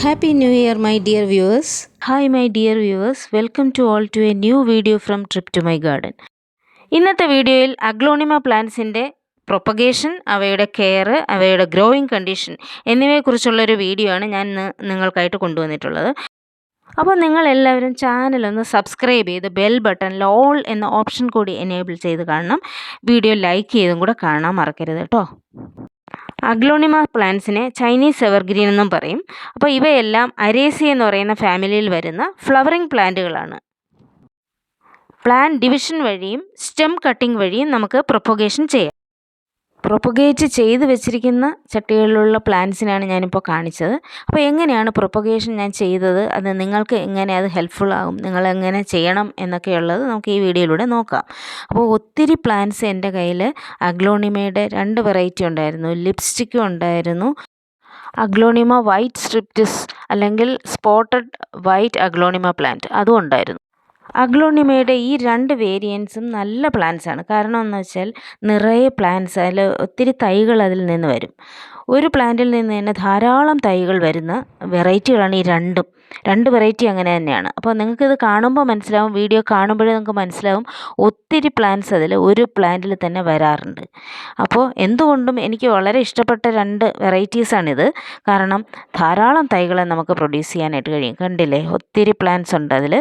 Happy New Year, my dear viewers. Hi, my dear viewers. Welcome to all to a new video from Trip to my garden. ഇന്നത്തെ വീഡിയോയിൽ aglaonema പ്ലാന്റ്സിൻ്റെ propagation, അവയുടെ care, അവയുടെ growing condition എന്നിവയെക്കുറിച്ചുള്ളൊരു video ആണ് ഞാൻ നിങ്ങൾക്കായിട്ട് കൊണ്ടുവന്നിട്ടുള്ളത്. അപ്പോൾ നിങ്ങളെല്ലാവരും ചാനലൊന്ന് സബ്സ്ക്രൈബ് ചെയ്ത് ബെൽ ബട്ടണിൽ ഓൾ എന്ന ഓപ്ഷൻ കൂടി എനേബിൾ ചെയ്ത് കാണണം. വീഡിയോ ലൈക്ക് ചെയ്തും കൂടെ കാണാൻ മറക്കരുത് കേട്ടോ. അഗ്ലോണിമ പ്ലാന്റ്സിനെ ചൈനീസ് എവർഗ്രീൻ എന്നും പറയും. അപ്പോൾ ഇവയെല്ലാം അരേസി എന്ന് പറയുന്ന ഫാമിലിയിൽ വരുന്ന ഫ്ലവറിംഗ് പ്ലാന്റുകളാണ്. പ്ലാന്റ് ഡിവിഷൻ വഴിയും സ്റ്റെം കട്ടിംഗ് വഴിയും നമുക്ക് പ്രൊപ്പഗേഷൻ ചെയ്യാം. പ്രൊപ്പഗേറ്റ് ചെയ്ത് വെച്ചിരിക്കുന്ന ചട്ടികളിലുള്ള പ്ലാന്റ്സിനാണ് ഞാനിപ്പോൾ കാണിച്ചത്. അപ്പോൾ എങ്ങനെയാണ് പ്രൊപ്പഗേഷൻ ഞാൻ ചെയ്തത്, അത് നിങ്ങൾക്ക് എങ്ങനെ അത് ഹെൽപ്ഫുൾ ആകും, നിങ്ങൾ എങ്ങനെ ചെയ്യണം എന്നൊക്കെയുള്ളത് നമുക്ക് ഈ വീഡിയോയിലൂടെ നോക്കാം. അപ്പോൾ ഒത്തിരി പ്ലാന്റ്സ് എൻ്റെ കയ്യിൽ അഗ്ലോണിമയുടെ 2 വെറൈറ്റി ഉണ്ടായിരുന്നു. ലിപ്സ്റ്റിക്കും ഉണ്ടായിരുന്നു, അഗ്ലോണിമ വൈറ്റ് സ്ട്രിപ്റ്റിസ് അല്ലെങ്കിൽ സ്പോട്ടഡ് വൈറ്റ് അഗ്ലോണിമ പ്ലാന്റ് അതും ഉണ്ടായിരുന്നു. അഗ്ലോണിമയുടെ ഈ 2 വേരിയൻസും നല്ല പ്ലാന്റ്സാണ്. കാരണം എന്ന് വെച്ചാൽ നിറയെ പ്ലാന്റ്സ്, അതിൽ ഒത്തിരി തൈകൾ അതിൽ നിന്ന് വരും. ഒരു പ്ലാന്റിൽ നിന്ന് തന്നെ ധാരാളം തൈകൾ വരുന്ന വെറൈറ്റികളാണ് ഈ 2 വെറൈറ്റി അങ്ങനെ തന്നെയാണ്. അപ്പോൾ നിങ്ങൾക്കിത് കാണുമ്പോൾ മനസ്സിലാവും, വീഡിയോ കാണുമ്പോഴേ നിങ്ങൾക്ക് മനസ്സിലാവും ഒത്തിരി പ്ലാന്റ്സ് അതിൽ ഒരു പ്ലാന്റിൽ തന്നെ വരാറുണ്ട്. അപ്പോൾ എന്തുകൊണ്ടും എനിക്ക് വളരെ ഇഷ്ടപ്പെട്ട 2 വെറൈറ്റീസാണിത്. കാരണം ധാരാളം തൈകളെ നമുക്ക് പ്രൊഡ്യൂസ് ചെയ്യാനായിട്ട് കഴിയും. കണ്ടില്ലേ, ഒത്തിരി പ്ലാന്റ്സ് ഉണ്ട് അതിൽ.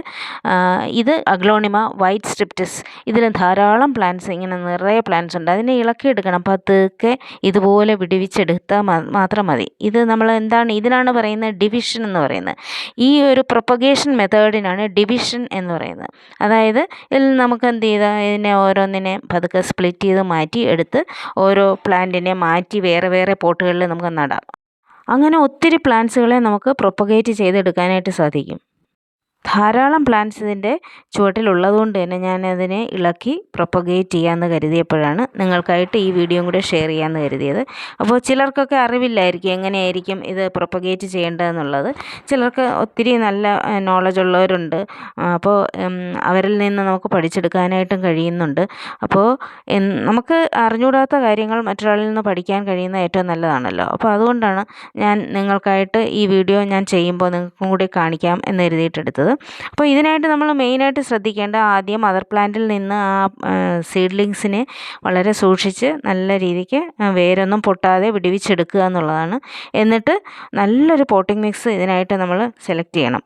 ഇത് അഗ്ലോണിമ വൈറ്റ് സ്ട്രിപ്റ്റിസ്, ഇതിൽ ധാരാളം പ്ലാന്റ്സ്, ഇങ്ങനെ നിറയെ പ്ലാന്റ്സ് ഉണ്ട്. അതിനെ ഇളക്കിയെടുക്കണം, പതുക്കെ ഇതുപോലെ വിടുവിച്ചെടുത്താൽ മാത്രം മതി. ഇത് നമ്മൾ ഇതിനാണ് പറയുന്നത് ഡിവിഷൻ എന്ന് പറയുന്നത്. ഈ ഒരു പ്രൊപ്പഗേഷൻ മെത്തേഡിനാണ് ഡിവിഷൻ എന്ന് പറയുന്നത്. അതായത് ഇതിൽ നമുക്ക് എന്ത് ചെയ്താൽ ഇതിനെ ഓരോന്നിനെ പതുക്കെ സ്പ്ലിറ്റ് ചെയ്ത് മാറ്റി എടുത്ത് ഓരോ പ്ലാന്റിനെ മാറ്റി വേറെ വേറെ പോട്ടുകളിൽ നമുക്ക് നടാം. അങ്ങനെ ഒത്തിരി പ്ലാന്റ്സുകളെ നമുക്ക് പ്രൊപ്പഗേറ്റ് ചെയ്തെടുക്കാനായിട്ട് സാധിക്കും. ധാരാളം പ്ലാന്റ്സ് ഇതിൻ്റെ ചുവട്ടിലുള്ളതുകൊണ്ട് തന്നെ ഞാനതിനെ ഇളക്കി പ്രൊപ്പഗേറ്റ് ചെയ്യാമെന്ന് കരുതിയപ്പോഴാണ് നിങ്ങൾക്കായിട്ട് ഈ വീഡിയോയും കൂടെ ഷെയർ ചെയ്യാമെന്ന് കരുതിയത്. അപ്പോൾ ചിലർക്കൊക്കെ അറിവില്ലായിരിക്കും എങ്ങനെയായിരിക്കും ഇത് പ്രൊപ്പഗേറ്റ് ചെയ്യേണ്ടതെന്നുള്ളത്. ചിലർക്ക് ഒത്തിരി നല്ല നോളജ് ഉള്ളവരുണ്ട്. അപ്പോൾ അവരിൽ നിന്ന് നമുക്ക് പഠിച്ചെടുക്കാനായിട്ടും കഴിയുന്നുണ്ട്. അപ്പോൾ നമുക്ക് അറിഞ്ഞുകൂടാത്ത കാര്യങ്ങൾ മറ്റൊരാളിൽ നിന്ന് പഠിക്കാൻ കഴിയുന്ന ഏറ്റവും നല്ലതാണല്ലോ. അപ്പോൾ അതുകൊണ്ടാണ് ഞാൻ നിങ്ങൾക്കായിട്ട് ഈ വീഡിയോ ഞാൻ ചെയ്യുമ്പോൾ നിങ്ങൾക്കും കൂടി കാണിക്കാം എന്ന് കരുതിയിട്ടെടുത്തത്. അപ്പോൾ ഇതിനായിട്ട് നമ്മൾ മെയിനായിട്ട് ശ്രദ്ധിക്കേണ്ട, ആദ്യം മദർ പ്ലാന്റിൽ നിന്ന് ആ സീഡ്ലിങ്സിനെ വളരെ സൂക്ഷിച്ച് നല്ല രീതിക്ക് വേരൊന്നും പൊട്ടാതെ വിടുവിച്ചെടുക്കുക എന്നുള്ളതാണ്. എന്നിട്ട് നല്ലൊരു പോട്ടിംഗ് മിക്സ് ഇതിനായിട്ട് നമ്മൾ സെലക്ട് ചെയ്യണം.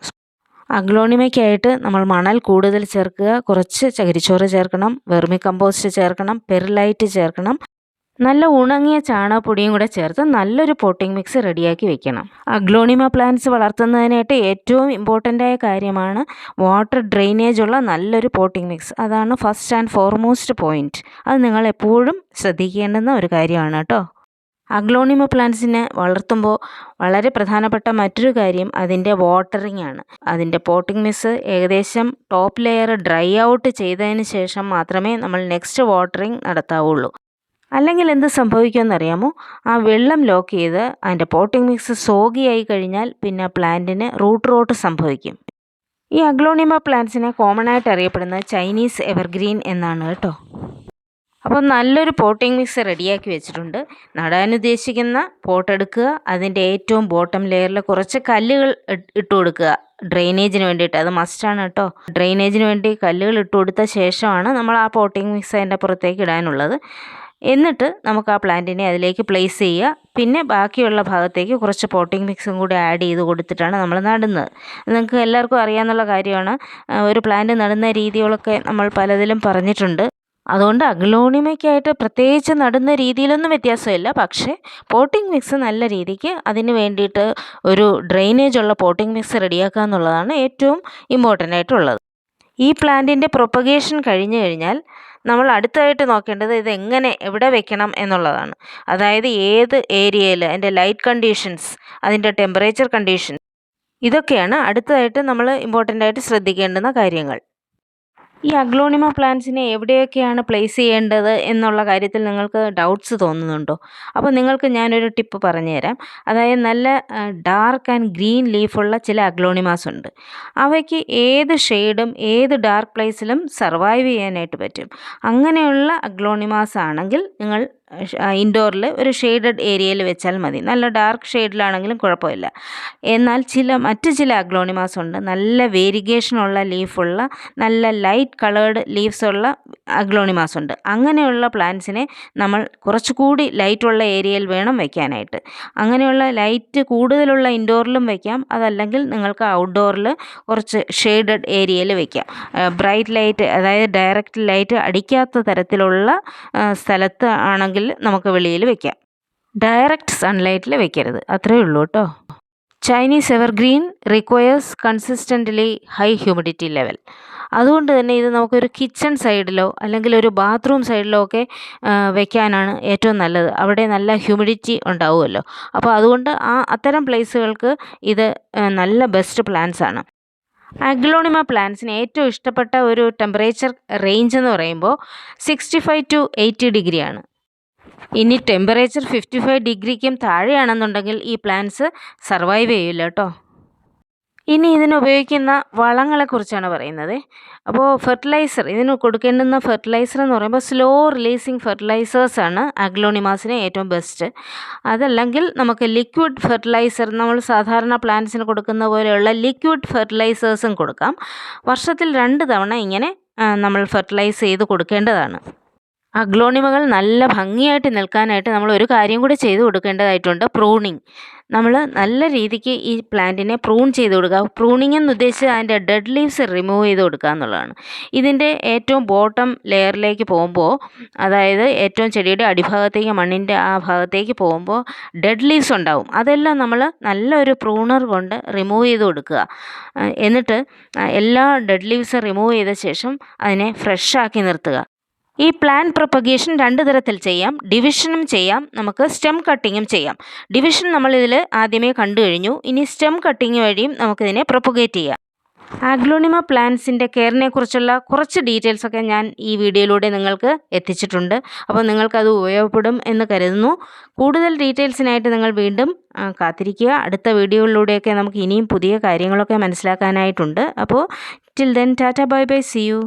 അഗ്ലോണിമയ്ക്കായിട്ട് നമ്മൾ മണൽ കൂടുതൽ ചേർക്കുക, കുറച്ച് ചകിരിച്ചോറ് ചേർക്കണം, വെർമി കമ്പോസ്റ്റ് ചേർക്കണം, പെർലൈറ്റ് ചേർക്കണം, നല്ല ഉണങ്ങിയ ചാണകപ്പൊടിയും കൂടെ ചേർത്ത് നല്ലൊരു പോട്ടിംഗ് മിക്സ് റെഡിയാക്കി വെക്കണം. അഗ്ലോണിമ പ്ലാന്റ്സ് വളർത്തുന്നതിനായിട്ട് ഏറ്റവും ഇമ്പോർട്ടൻ്റായ കാര്യമാണ് വാട്ടർ ഡ്രെയിനേജ് ഉള്ള നല്ലൊരു പോട്ടിംഗ് മിക്സ്. അതാണ് ഫസ്റ്റ് ആൻഡ് ഫോർമോസ്റ്റ് പോയിൻറ്റ്. അത് നിങ്ങൾ എപ്പോഴും ശ്രദ്ധിക്കേണ്ടുന്ന ഒരു കാര്യമാണ് കേട്ടോ. അഗ്ലോണിമ പ്ലാന്റ്സിനെ വളർത്തുമ്പോൾ വളരെ പ്രധാനപ്പെട്ട മറ്റൊരു കാര്യം അതിൻ്റെ വാട്ടറിങ് ആണ്. അതിൻ്റെ പോട്ടിംഗ് മിക്സ് ഏകദേശം ടോപ്പ് ലെയർ ഡ്രൈ ഔട്ട് ചെയ്തതിന് ശേഷം മാത്രമേ നമ്മൾ നെക്സ്റ്റ് വാട്ടറിങ് നടത്താവുള്ളൂ. അല്ലെങ്കിൽ എന്ത് സംഭവിക്കുമെന്നറിയാമോ, ആ വെള്ളം ലോക്ക് ചെയ്ത് അതിൻ്റെ പോട്ടിംഗ് മിക്സ് സോഗിയായി കഴിഞ്ഞാൽ പിന്നെ പ്ലാന്റിന് റൂട്ട് റോട്ട് സംഭവിക്കും. ഈ അഗ്ലോണിമ പ്ലാന്റ്സിനെ കോമൺ ആയിട്ട് അറിയപ്പെടുന്നത് ചൈനീസ് എവർഗ്രീൻ എന്നാണ് കേട്ടോ. അപ്പോൾ നല്ലൊരു പോട്ടിംഗ് മിക്സ് റെഡിയാക്കി വെച്ചിട്ടുണ്ട്. നടാനുദ്ദേശിക്കുന്ന പോട്ട് എടുക്കുക, അതിൻ്റെ ഏറ്റവും ബോട്ടം ലെയറിൽ കുറച്ച് കല്ലുകൾ ഇട്ട് കൊടുക്കുക ഡ്രെയിനേജിന് വേണ്ടിയിട്ട്. അത് മസ്റ്റാണ് കേട്ടോ. ഡ്രെയിനേജിന് വേണ്ടി കല്ലുകൾ ഇട്ട് കൊടുത്ത ശേഷമാണ് നമ്മൾ ആ പോട്ടിംഗ് മിക്സ് അതിൻ്റെ പുറത്തേക്ക് ഇടാനുള്ളത്. എന്നിട്ട് നമുക്ക് ആ പ്ലാന്റിനെ അതിലേക്ക് പ്ലേസ് ചെയ്യുക. പിന്നെ ബാക്കിയുള്ള ഭാഗത്തേക്ക് കുറച്ച് പോട്ടിംഗ് മിക്സും കൂടി ആഡ് ചെയ്ത് കൊടുത്തിട്ടാണ് നമ്മൾ നടുന്നത്. നിങ്ങൾക്ക് എല്ലാവർക്കും അറിയാവുന്ന കാര്യമാണ്. ഒരു പ്ലാന്റ് നടുന്ന രീതികളൊക്കെ നമ്മൾ പലതിലും പറഞ്ഞിട്ടുണ്ട്. അതുകൊണ്ട് അഗ്ലോണിമയ്ക്കായിട്ട് പ്രത്യേകിച്ച് നടുന്ന രീതിയിലൊന്നും വ്യത്യാസമില്ല. പക്ഷേ പോട്ടിംഗ് മിക്സ് നല്ല രീതിക്ക് അതിന് വേണ്ടിയിട്ട് ഒരു ഡ്രെയിനേജ് ഉള്ള പോട്ടിംഗ് മിക്സ് റെഡിയാക്കുക എന്നുള്ളതാണ് ഏറ്റവും ഇമ്പോർട്ടൻ്റ് ആയിട്ടുള്ളത്. ഈ പ്ലാന്റിൻ്റെ പ്രൊപ്പഗേഷൻ കഴിഞ്ഞു കഴിഞ്ഞാൽ നമ്മൾ അടുത്തായിട്ട് നോക്കേണ്ടത് ഇത് എവിടെ വെക്കണം എന്നുള്ളതാണ്. അതായത് ഏത് ഏരിയയിൽ, അതിൻ്റെ ലൈറ്റ് കണ്ടീഷൻസ്, അതിൻ്റെ ടെമ്പറേച്ചർ കണ്ടീഷൻ, ഇതൊക്കെയാണ് അടുത്തതായിട്ട് നമ്മൾ ഇമ്പോർട്ടൻ്റ് ആയിട്ട് ശ്രദ്ധിക്കേണ്ടുന്ന കാര്യങ്ങൾ. ഈ അഗ്ലോണിമ പ്ലാന്റ്സിനെ എവിടെയൊക്കെയാണ് പ്ലേസ് ചെയ്യേണ്ടത് എന്നുള്ള കാര്യത്തിൽ നിങ്ങൾക്ക് ഡൗട്ട്സ് തോന്നുന്നുണ്ടോ? അപ്പോൾ നിങ്ങൾക്ക് ഞാനൊരു ടിപ്പ് പറഞ്ഞുതരാം. അതായത് നല്ല ഡാർക്ക് ആൻഡ് ഗ്രീൻ ലീഫുള്ള ചില അഗ്ലോണിമാസ് ഉണ്ട്. അവയ്ക്ക് ഏത് ഷെയ്ഡും ഏത് ഡാർക്ക് പ്ലേസിലും സർവൈവ് ചെയ്യാനായിട്ട് പറ്റും. അങ്ങനെയുള്ള അഗ്ലോണിമാസ് ആണെങ്കിൽ നിങ്ങൾ ഇൻഡോറിൽ ഒരു ഷെയ്ഡഡ് ഏരിയയിൽ വെച്ചാൽ മതി. നല്ല ഡാർക്ക് ഷെയ്ഡിലാണെങ്കിലും കുഴപ്പമില്ല. എന്നാൽ മറ്റ് ചില അഗ്ലോണിമാസ് ഉണ്ട്, നല്ല വേരിഗേഷനുള്ള ലീഫുള്ള നല്ല ലൈറ്റ് കളേർഡ് ലീവ്സ് ഉള്ള അഗ്ലോണിമാസ് ഉണ്ട്. അങ്ങനെയുള്ള പ്ലാന്റ്സിനെ നമ്മൾ കുറച്ചുകൂടി ലൈറ്റുള്ള ഏരിയയിൽ വേണം വയ്ക്കാനായിട്ട്. അങ്ങനെയുള്ള ലൈറ്റ് കൂടുതലുള്ള ഇൻഡോറിലും വയ്ക്കാം, അതല്ലെങ്കിൽ നിങ്ങൾക്ക് ഔട്ട്ഡോറിൽ കുറച്ച് ഷെയ്ഡഡ് ഏരിയയിൽ വയ്ക്കാം. ബ്രൈറ്റ് ലൈറ്റ്, അതായത് ഡയറക്റ്റ് ലൈറ്റ് അടിക്കാത്ത തരത്തിലുള്ള സ്ഥലത്ത് ആണെങ്കിൽ നമുക്ക് വെളിയിൽ വെക്കാം. ഡയറക്റ്റ് സൺലൈറ്റിൽ വെക്കരുത്, അത്രയേ ഉള്ളൂ കേട്ടോ. Chinese evergreen requires consistently high humidity level. അതുകൊണ്ട് തന്നെ ഇത് നമുക്കൊരു കിച്ചൺ സൈഡിലോ അല്ലെങ്കിൽ ഒരു ബാത്റൂം സൈഡിലോ ഒക്കെ വെക്കാനാണ് ഏറ്റവും നല്ലത്. അവിടെ നല്ല ഹ്യൂമിഡിറ്റി ഉണ്ടാവുമല്ലോ. അപ്പോൾ അതുകൊണ്ട് അത്തരം പ്ലേസുകൾക്ക് ഇത് നല്ല ബെസ്റ്റ് പ്ലാന്റ്സ് ആണ്. അഗ്ലോണിമ പ്ലാന്റ്സിന് ഏറ്റവും ഇഷ്ടപ്പെട്ട ഒരു ടെമ്പറേച്ചർ റേഞ്ച് എന്ന് പറയുമ്പോൾ 65 to 80 ഡിഗ്രിയാണ്. ഇനി ടെമ്പറേച്ചർ 55 ഡിഗ്രിക്കും താഴെയാണെന്നുണ്ടെങ്കിൽ ഈ പ്ലാന്റ്സ് സർവൈവ് ചെയ്യില്ല കേട്ടോ. ഇനി ഇതിനുപയോഗിക്കുന്ന വളങ്ങളെക്കുറിച്ചാണ് പറയുന്നത്. അപ്പോൾ ഇതിന് കൊടുക്കേണ്ടുന്ന ഫെർട്ടിലൈസർ എന്ന് പറയുമ്പോൾ സ്ലോ റിലീസിങ് ഫെർട്ടിലൈസേഴ്സാണ് അഗ്ലോണിമാസിന് ഏറ്റവും ബെസ്റ്റ്. അതല്ലെങ്കിൽ നമുക്ക് ലിക്വിഡ് ഫെർട്ടിലൈസർ, നമ്മൾ സാധാരണ പ്ലാന്റ്സിന് കൊടുക്കുന്ന പോലെയുള്ള ലിക്വിഡ് ഫെർട്ടിലൈസേഴ്സും കൊടുക്കാം. വർഷത്തിൽ 2 തവണ ഇങ്ങനെ നമ്മൾ ഫെർട്ടിലൈസ് ചെയ്ത് കൊടുക്കേണ്ടതാണ്. അഗ്ലോണിമകൾ നല്ല ഭംഗിയായിട്ട് നിൽക്കാനായിട്ട് നമ്മൾ ഒരു കാര്യം കൂടി ചെയ്ത് കൊടുക്കേണ്ടതായിട്ടുണ്ട്, പ്രൂണിങ്. നമ്മൾ നല്ല രീതിക്ക് ഈ പ്ലാന്റിനെ പ്രൂൺ ചെയ്ത് കൊടുക്കുക. പ്രൂണിങ് എന്ന് ഉദ്ദേശിച്ച് അതിൻ്റെ ഡെഡ് ലീവ്സ് റിമൂവ് ചെയ്ത് കൊടുക്കുക എന്നുള്ളതാണ്. ഇതിൻ്റെ ഏറ്റവും ബോട്ടം ലെയറിലേക്ക് പോകുമ്പോൾ, അതായത് ഏറ്റവും ചെടിയുടെ അടിഭാഗത്തേക്ക്, മണ്ണിൻ്റെ ആ ഭാഗത്തേക്ക് പോകുമ്പോൾ ഡെഡ് ലീവ്സ് ഉണ്ടാവും. അതെല്ലാം നമ്മൾ നല്ലൊരു പ്രൂണർ കൊണ്ട് റിമൂവ് ചെയ്ത് കൊടുക്കുക. എന്നിട്ട് എല്ലാ ഡെഡ് ലീവ്സ് റിമൂവ് ചെയ്ത ശേഷം അതിനെ ഫ്രഷാക്കി നിർത്തുക. ഈ പ്ലാന്റ് പ്രൊപ്പഗേഷൻ 2 തരത്തിൽ ചെയ്യാം. ഡിവിഷനും ചെയ്യാം, നമുക്ക് സ്റ്റെം കട്ടിങ്ങും ചെയ്യാം. ഡിവിഷൻ നമ്മളിതിൽ ആദ്യമേ കണ്ടു കഴിഞ്ഞു. ഇനി സ്റ്റെം കട്ടിങ് വഴിയും നമുക്കിതിനെ പ്രൊപ്പഗേറ്റ് ചെയ്യാം. അഗ്ലോണിമ പ്ലാന്റ്സിൻ്റെ കെയറിനെ കുറിച്ചുള്ള കുറച്ച് ഡീറ്റെയിൽസൊക്കെ ഞാൻ ഈ വീഡിയോയിലൂടെ നിങ്ങൾക്ക് എത്തിച്ചിട്ടുണ്ട്. അപ്പോൾ നിങ്ങൾക്കത് ഉപയോഗപ്പെടും എന്ന് കരുതുന്നു. കൂടുതൽ ഡീറ്റെയിൽസിനായിട്ട് നിങ്ങൾ വീണ്ടും കാത്തിരിക്കുക. അടുത്ത വീഡിയോകളിലൂടെയൊക്കെ നമുക്ക് ഇനിയും പുതിയ കാര്യങ്ങളൊക്കെ മനസ്സിലാക്കാനായിട്ടുണ്ട്. അപ്പോൾ till then, tata, bye bye, see U.